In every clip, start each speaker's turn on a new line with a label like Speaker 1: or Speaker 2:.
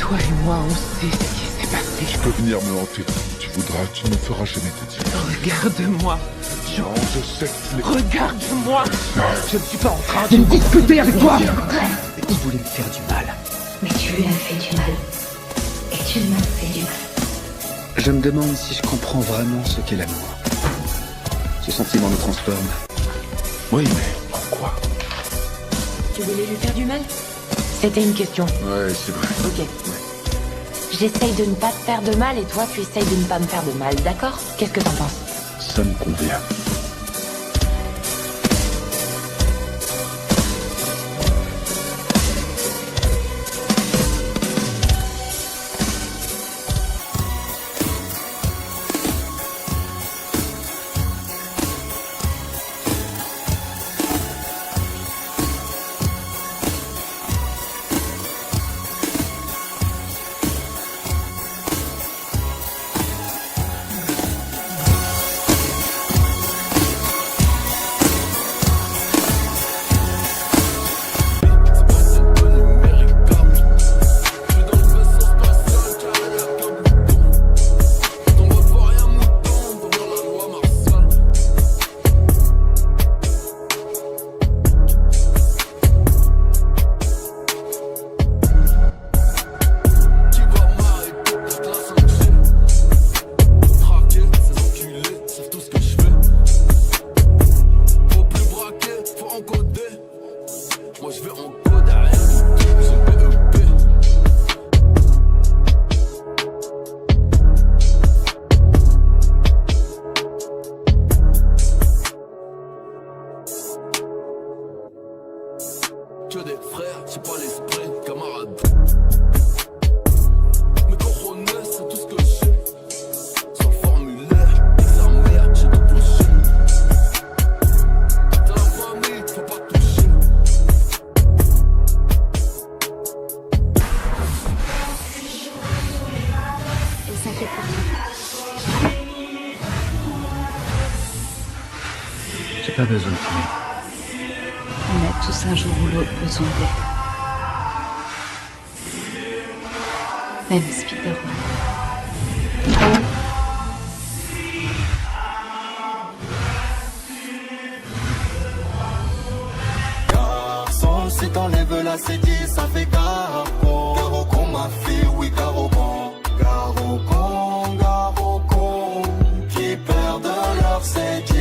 Speaker 1: Toi et moi, on sait ce qui s'est passé.
Speaker 2: Tu peux venir me hanter si tu voudras, tu ne me feras jamais te dire.
Speaker 1: Regarde-moi.
Speaker 2: Non, je sais que tu n'es...
Speaker 1: Regarde-moi. Je ne suis pas en train
Speaker 3: de discuter avec toi.
Speaker 1: Il voulait me faire du mal.
Speaker 4: Mais tu lui as fait du mal. Et tu m'as fait du mal.
Speaker 5: Je me demande si je comprends vraiment ce qu'est l'amour. Ce sentiment me transforme.
Speaker 2: Oui, mais pourquoi?
Speaker 4: Tu voulais lui faire du mal? C'était une question.
Speaker 2: Ouais, c'est vrai.
Speaker 4: Ok. J'essaye de ne pas te faire de mal et toi, tu essayes de ne pas me faire de mal, d'accord? Qu'est-ce que t'en penses?
Speaker 2: Ça me convient.
Speaker 6: Que des frères, j'ai pas l'esprit, camarade. Mes coronets, c'est tout ce que j'ai. Sur le formulaire, sa mère, j'ai tout touché. T'as la famille, faut pas toucher.
Speaker 4: Elle s'inquiète pas.
Speaker 5: J'ai pas besoin de fumer.
Speaker 4: On a tous un jour ou l'autre besoin d'aide. Même Spider-Man.
Speaker 7: Garçon, si t'enlèves la C10, ça fait Garocon. Garocon, ma fille, oui, Garocon. Garocon, Garocon. Qui perdent leur C10.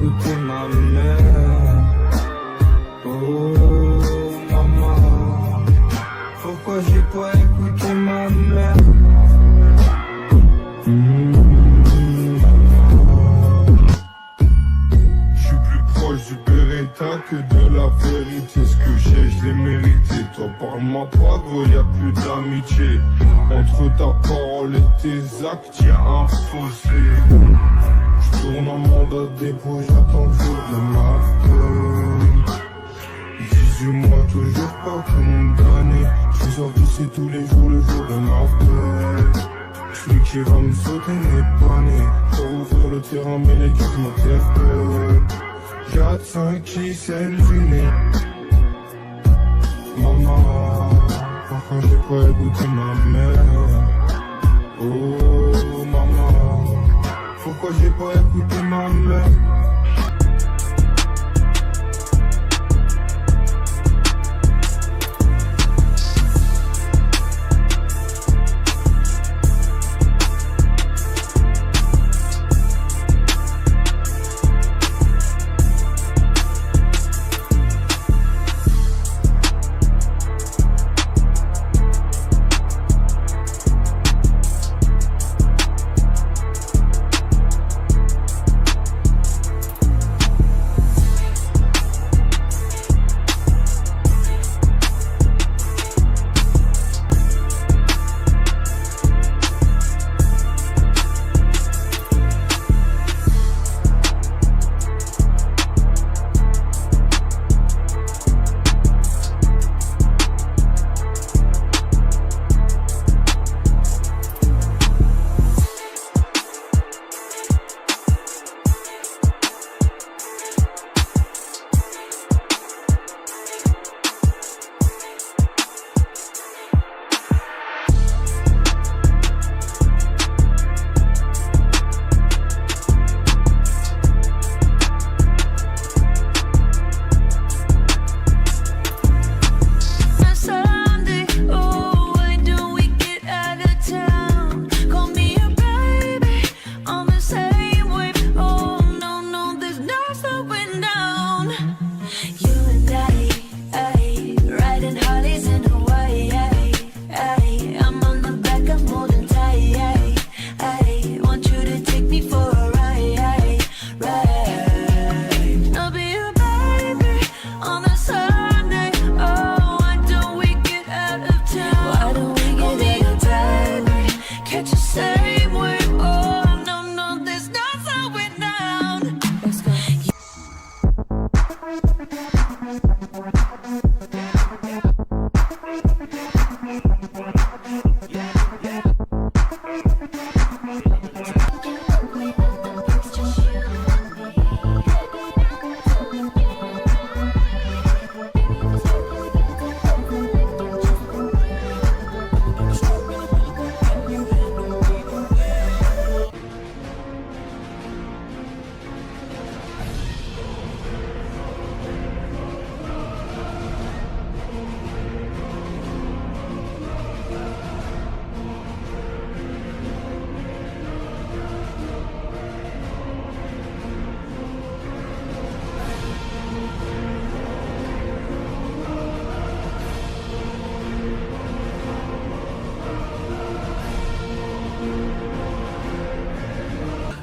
Speaker 6: écouter ma mère. Oh maman, pourquoi j'ai pas écouté ma mère? Je suis plus proche du Beretta que de la vérité. Ce que j'ai, je l'ai mérité. Toi, parle-moi pas, gros, y'a plus d'amitié. Entre ta parole et tes actes, y'a un fossé. Je tourne en mandat de dépôt, j'attends le jour de ma peine. 18 mois, toujours pas condamné. Je suis sorti ici tous les jours, le jour de ma peine. Celui qui va me sauter n'est pas né. Pour ouvrir le terrain, mais l'équipe m'interpelle. 4-5 qui s'est levé. Maman, pourquoi j'ai pas écouté ma mère? Oh maman, pourquoi j'ai pas écouté ma mère?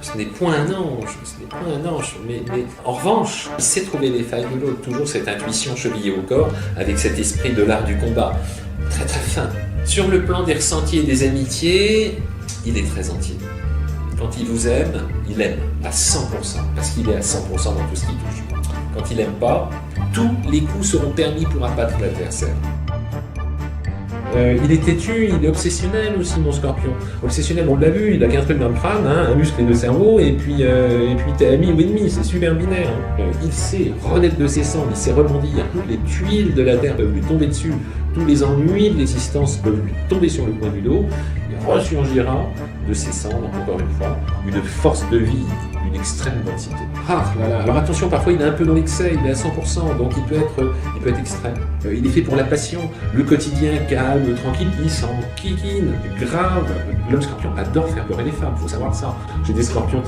Speaker 3: Ce n'est point un ange, mais en revanche, il sait trouver les failles de l'autre, toujours cette intuition chevillée au corps, avec cet esprit de l'art du combat, très très fin. Sur le plan des ressentis et des amitiés, il est très entier. Quand il vous aime, il aime à 100%, parce qu'il est à 100% dans tout ce qu'il touche. Quand il n'aime pas, tous les coups seront permis pour abattre l'adversaire. Il est têtu, il est obsessionnel aussi, mon Scorpion. Obsessionnel, on l'a vu, il a qu'un truc dans le crâne, hein, un muscle et deux cerveaux, et puis t'es ami ou ennemi, c'est super binaire. Hein. Il sait renaître de ses cendres, il sait rebondir. Les tuiles de la terre peuvent lui tomber dessus. tous les ennuis de l'existence peuvent lui tomber sur le coin du dos, il ressurgira de ses cendres, encore une fois, une force de vie, une extrême densité. Ah là là, alors attention, parfois il est un peu dans l'excès, il est à 100%, donc il peut être extrême. Il est fait pour la passion, le quotidien calme, tranquille, il s'en kikine, grave. L'homme scorpion adore faire pleurer les femmes, il faut savoir ça. J'ai des scorpions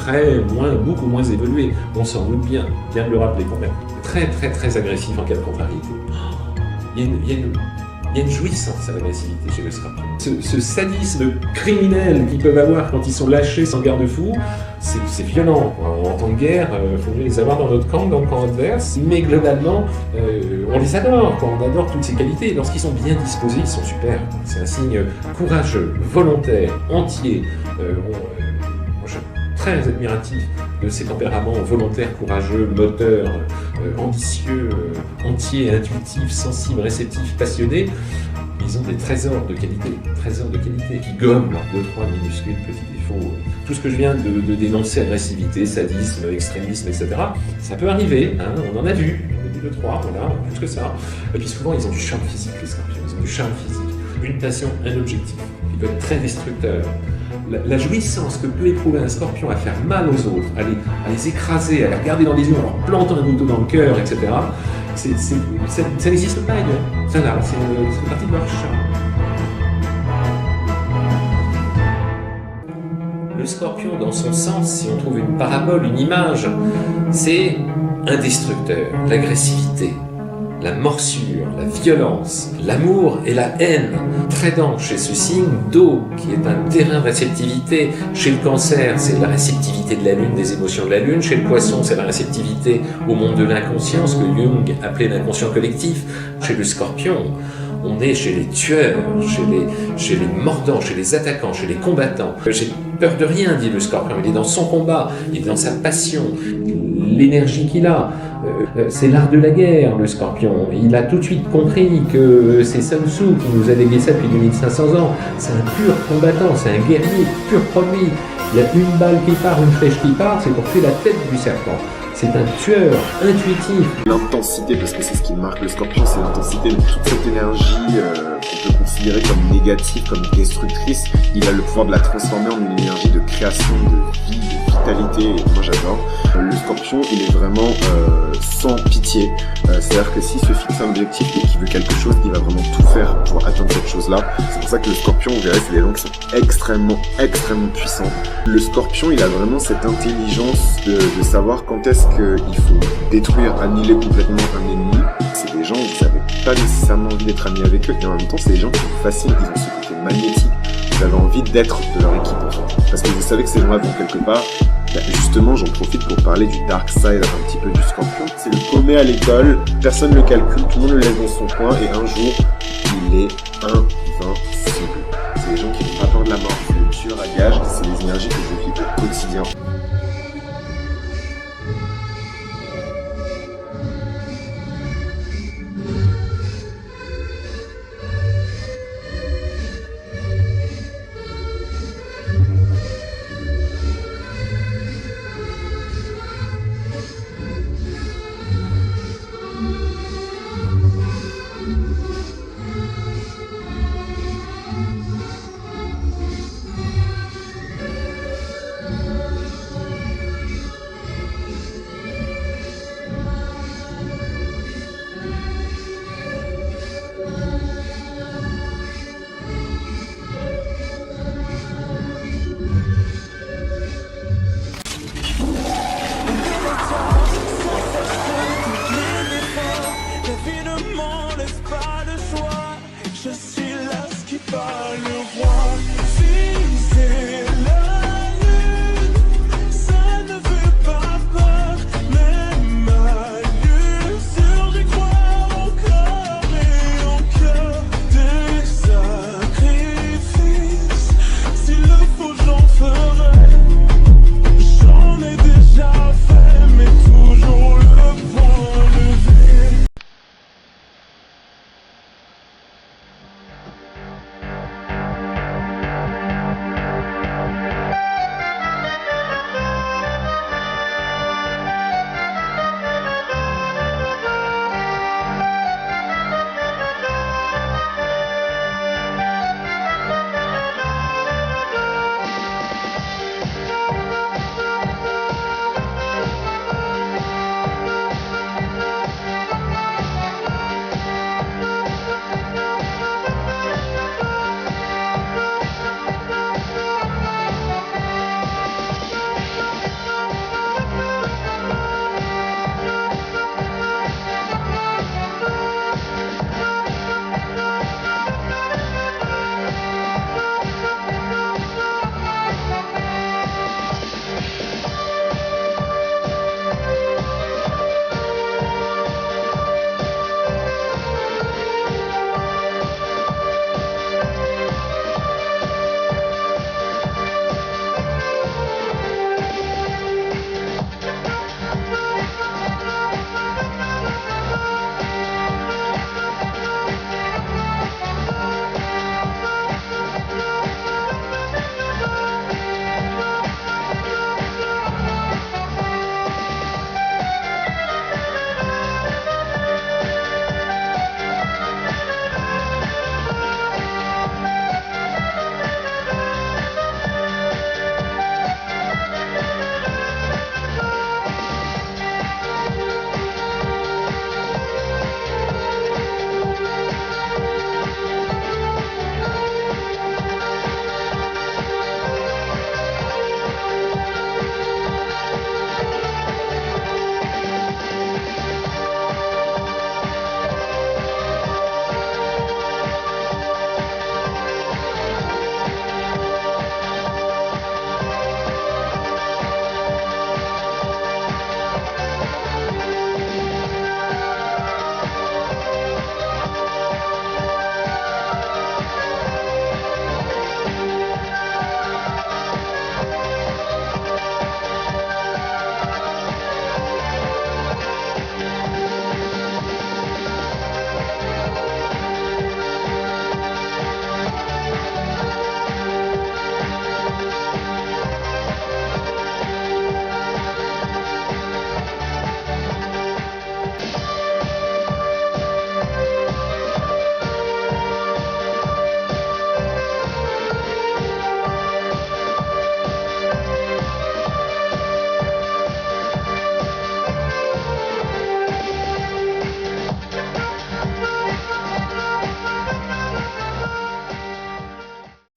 Speaker 3: beaucoup moins évolués, on s'en doute bien de le rappeler quand même. Très très très agressif en cas de contrariété. Il y a une jouissance à l'agressivité chez le scorpion. Ce sadisme criminel qu'ils peuvent avoir quand ils sont lâchés sans garde-fou, c'est violent. En temps de guerre, il faut mieux les avoir dans notre camp, dans le camp adverse. Mais globalement, on les adore. On adore toutes ces qualités. Lorsqu'ils sont bien disposés, ils sont super. C'est un signe courageux, volontaire, entier. Je suis très admiratif de ces tempéraments volontaires, courageux, moteurs, ambitieux, entiers, intuitifs, sensibles, réceptifs, passionnés. Ils ont des trésors de qualité qui gomment leurs 2-3 minuscules petits défauts. Tout ce que je viens de dénoncer, agressivité, sadisme, extrémisme, etc., ça peut arriver, hein, on en a vu 2-3, voilà, plus que ça. Et puis souvent, ils ont du charme physique, les scorpions, ils ont du charme physique, une passion, un objectif, qui peut être très destructeur. La jouissance que peut éprouver un scorpion à faire mal aux autres, à les écraser, à les regarder dans les yeux en leur plantant un couteau dans le cœur, etc., ça n'existe pas ailleurs. Ça là, c'est partie de leur charme. Le scorpion, dans son sens, si on trouve une parabole, une image, c'est un destructeur, l'agressivité, la morsure, la violence, l'amour et la haine. Tradant chez ce signe d'eau, qui est un terrain de réceptivité. Chez le cancer, c'est la réceptivité de la lune, des émotions de la lune. Chez le poisson, c'est la réceptivité au monde de l'inconscient, ce que Jung appelait l'inconscient collectif. Chez le scorpion, on est chez les tueurs, chez les mordants, chez les attaquants, chez les combattants. J'ai peur de rien, dit le scorpion. Il est dans son combat, il est dans sa passion, l'énergie qu'il a. C'est l'art de la guerre, le scorpion. Il a tout de suite compris que c'est Sun Tzu qui nous a légué ça depuis 2500 ans. C'est un pur combattant, c'est un guerrier pur produit. Il y a une balle qui part, une flèche qui part, c'est pour tuer la tête du serpent. C'est un tueur intuitif.
Speaker 8: L'intensité, parce que c'est ce qui marque le scorpion, c'est l'intensité de toute cette énergie qu'on peut considérer comme négative, comme destructrice. Il a le pouvoir de la transformer en une énergie de création, de vie, de vitalité. Et moi j'adore. Le scorpion, il est vraiment sans pitié. C'est-à-dire que s'il se fixe un objectif et qu'il veut quelque chose, il va vraiment tout faire pour atteindre cette chose-là. C'est pour ça que le scorpion, vous verrez, c'est des gens qui sont extrêmement puissants. Le scorpion, il a vraiment cette intelligence de savoir quand est-ce qu'il faut détruire, annihiler complètement un ennemi. C'est des gens, vous n'avez pas nécessairement envie d'être amis avec eux, et en même temps, c'est des gens qui vous fascinent, ils ont ce côté magnétique. Vous avez envie d'être de leur équipe, en fait. Parce que vous savez que ces gens-là vont quelque part. Justement, j'en profite pour parler du dark side un petit peu du scorpion. C'est le paumé à l'école, personne ne le calcule, tout le monde le laisse dans son coin, et un jour, il est invincible. C'est des gens qui n'ont pas peur de la mort, c'est le tueur à gages, c'est des énergies que je vis au quotidien.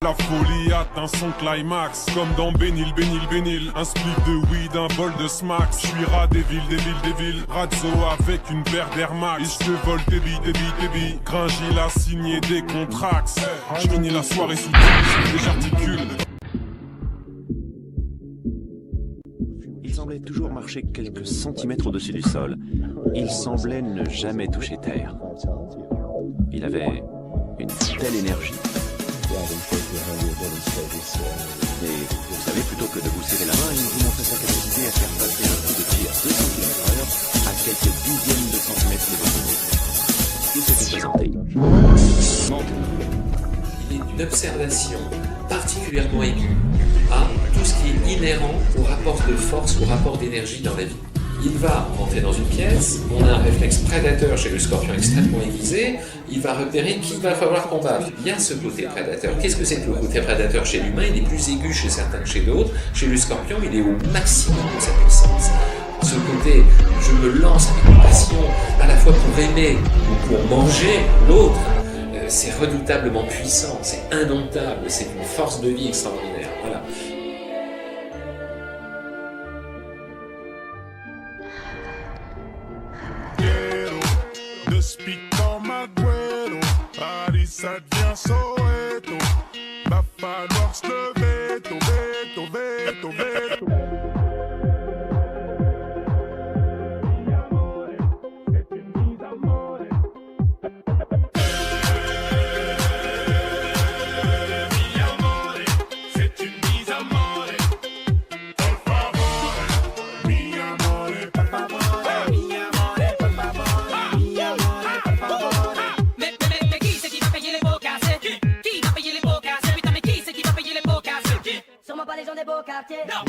Speaker 6: La folie atteint son climax. Comme dans Bénil, Bénil, Bénil. Un spliff de weed, un bol de smacks. Je suis rat des villes. Razzo avec une paire d'Air Max. Et je te vole tes billes. Gringil a signé des contracts. Je finis la soirée sous tige et j'articule.
Speaker 9: Il semblait toujours marcher quelques centimètres au-dessus du sol. Il semblait ne jamais toucher terre. Il avait une telle énergie. Mais vous savez, plutôt que de vous serrer la main, il vous montrait sa capacité à faire passer un coup de tir à 2 km/h à quelques dizaines de centimètres de votre nez. Il s'était présenté.
Speaker 3: Il est d'une observation particulièrement aiguë à tout ce qui est inhérent au rapport de force, au rapport d'énergie dans la vie. Il va rentrer dans une pièce, on a un réflexe prédateur chez le scorpion extrêmement aiguisé, il va repérer qui va falloir combattre. Il y a ce côté prédateur. Qu'est-ce que c'est que le côté prédateur chez l'humain? Il est plus aigu chez certains que chez d'autres. Chez le scorpion, il est au maximum de sa puissance. Ce côté, je me lance avec une passion, à la fois pour aimer ou pour manger l'autre, c'est redoutablement puissant, c'est indomptable, c'est une force de vie extraordinaire. Voilà.
Speaker 6: De speak dans ma gueule, Paris ça devient Soweto. Va falloir se lever, tomber.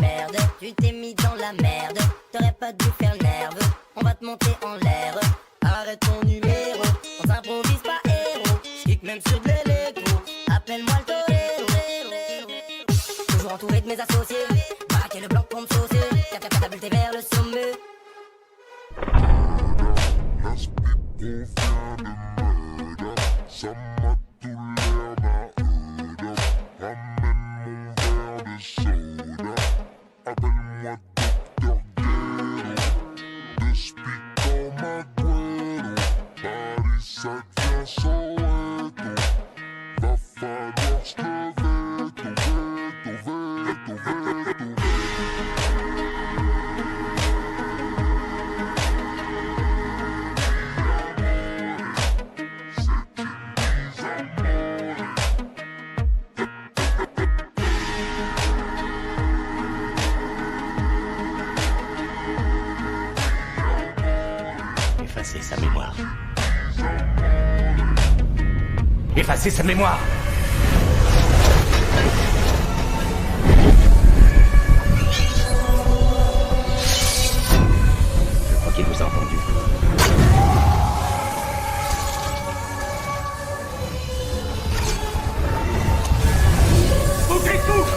Speaker 10: Merde, tu t'es mis dans la merde. T'aurais pas dû faire le nerve. On va te monter en l'air. Arrête ton numéro. On s'improvise pas héros. J'kick même sur de l'électro. Appelle-moi le torero. Toujours entouré de mes associés. Braquer le bloc pour me saucer. Catapulté vers le sommet.
Speaker 6: Appelle-moi Dr. Ghetto. De speak dans ma gueule. Paris ça devient Soweto. Va falloir se lever, tomber.
Speaker 11: Effacer sa mémoire. Effacer sa mémoire. Je crois qu'il vous a entendu. Bougez tout!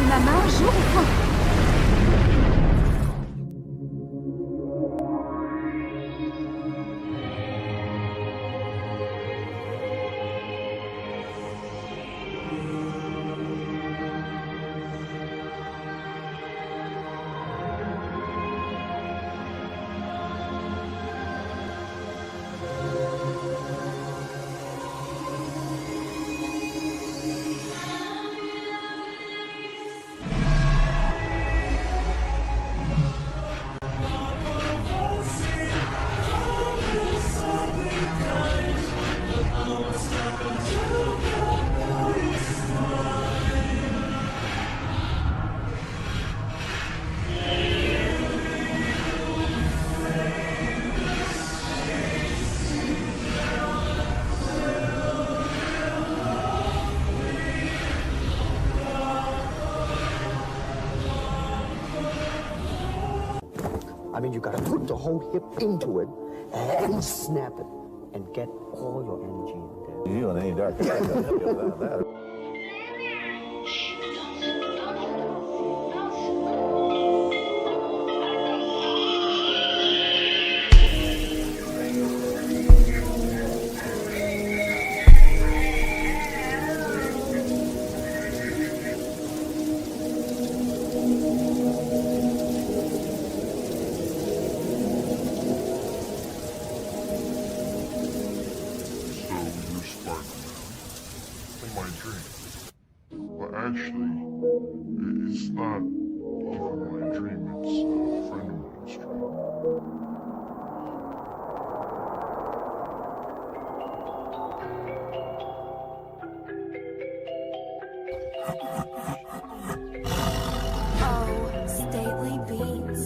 Speaker 12: Ma main un jour ou quoi?
Speaker 13: I mean, you gotta put the whole hip into it and snap it and get all your energy in there. You ain't that.
Speaker 6: actually, it's not my dream, it's a friend of mine's dream.
Speaker 14: Oh, stately beats.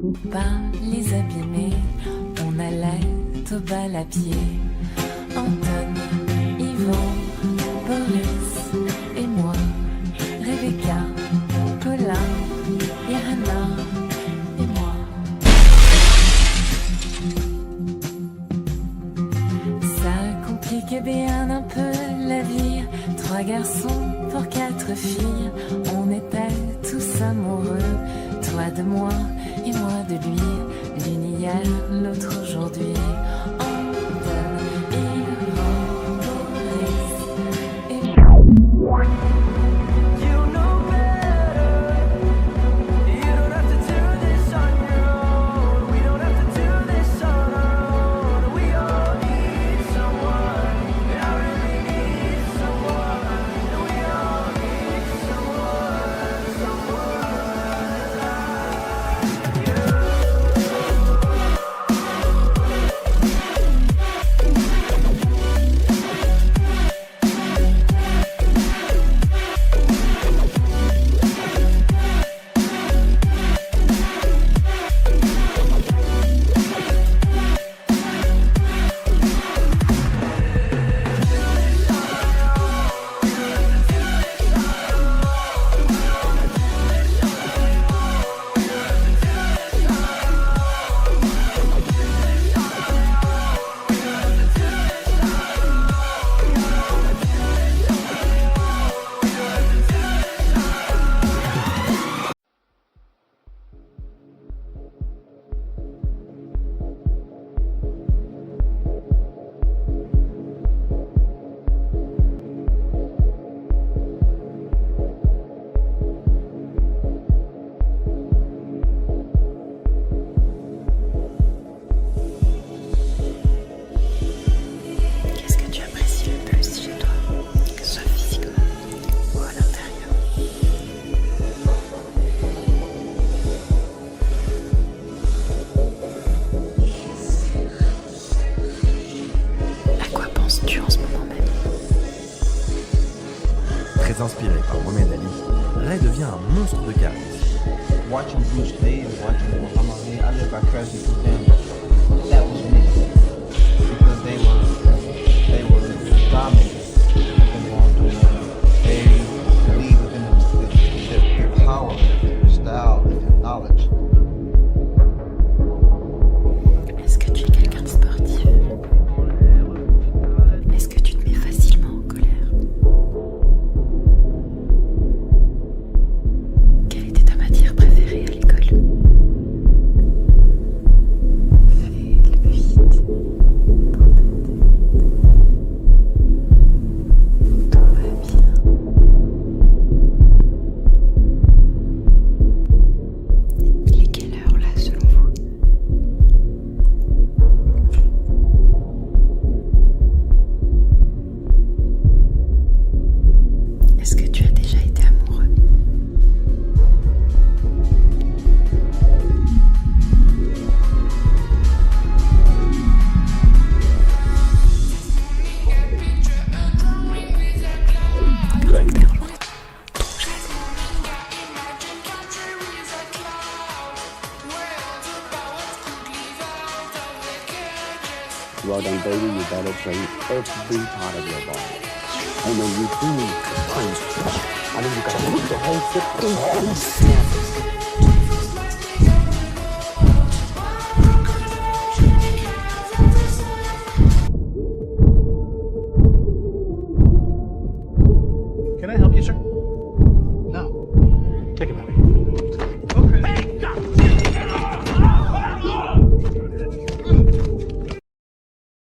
Speaker 15: Pour pas les abîmer, on allait au bal à pied. Anton, Yvan, Boris et moi, Rebecca, Paulin, Irana et moi. Ça compliquait bien un peu la vie. 3 garçons pour 4 filles, on était tous amoureux. Toi de moi et moi de lui, l'une hier, l'autre aujourd'hui. Anton, Yvan, Boris et moi.
Speaker 16: Inspiré par Mohamed Ali, Ray devient un monstre de charisme.
Speaker 17: Watching Bruce Lee and watching Muhammad Ali, I live vicariously through them. That was me. Because they were dominant in what they were doing. They believed within their power, their style, their knowledge.
Speaker 15: Est-ce que tu es quelqu'un de sportif? Est-ce que tu te mets facilement en colère? Quelle était ta matière préférée à l'école?
Speaker 13: Well done, baby. You better train every part of your body. And when you do punch, I mean, you gotta put the whole foot in and snap it.